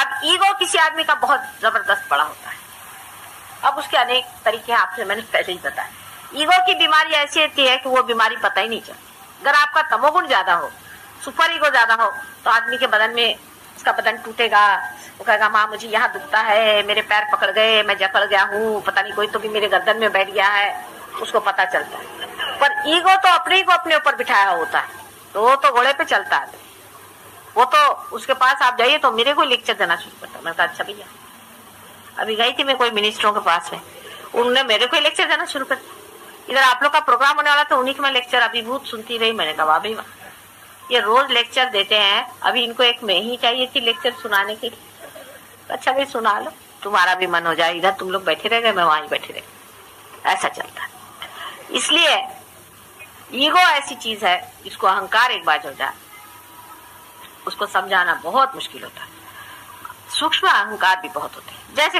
अब ईगो किसी आदमी का बहुत जबरदस्त बड़ा होता है। अब उसके अनेक तरीके हैं, आपसे मैंने पहले ही बताया। ईगो की बीमारी ऐसी होती है कि वो बीमारी पता ही नहीं चलती। अगर आपका तमोगुण ज्यादा हो, सुपर ईगो ज्यादा हो, तो आदमी के बदन में, उसका बदन टूटेगा, वो कहेगा माँ मुझे यहाँ दुखता है, मेरे पैर पकड़ गए, मैं जकड़ गया हूँ, पता नहीं कोई तो भी मेरे गर्दन में बैठ गया है, उसको पता चलता है। पर ईगो तो अपने ही को अपने ऊपर बिठाया होता है, तो वो तो घोड़े पे चलता है। वो तो उसके पास आप जाइए तो मेरे को लेक्चर देना शुरू करता है। मैंने कहा अच्छा भैया, अभी गई थी मैं कोई मिनिस्टरों के पास में, उन्होंने मेरे को लेक्चर देना शुरू कर दिया। इधर आप लोग का प्रोग्राम होने वाला, तो उन्हीं का मैं लेक्चर अभिभूत सुनती रही। मैंने कहा वाह भाई वाह, ये रोज लेक्चर देते हैं, अभी इनको एक मैं ही चाहिए थी लेक्चर सुनाने के लिए। अच्छा भाई सुना लो, तुम्हारा भी मन हो जाए, इधर तुम लोग बैठे रह गए, मैं वहां बैठे रह। ऐसा चलता है। इसलिए ईगो ऐसी चीज है, इसको अहंकार एक बार हो जाए, उसको समझाना बहुत मुश्किल होता है। सूक्ष्म अहंकार भी बहुत होते हैं। जैसे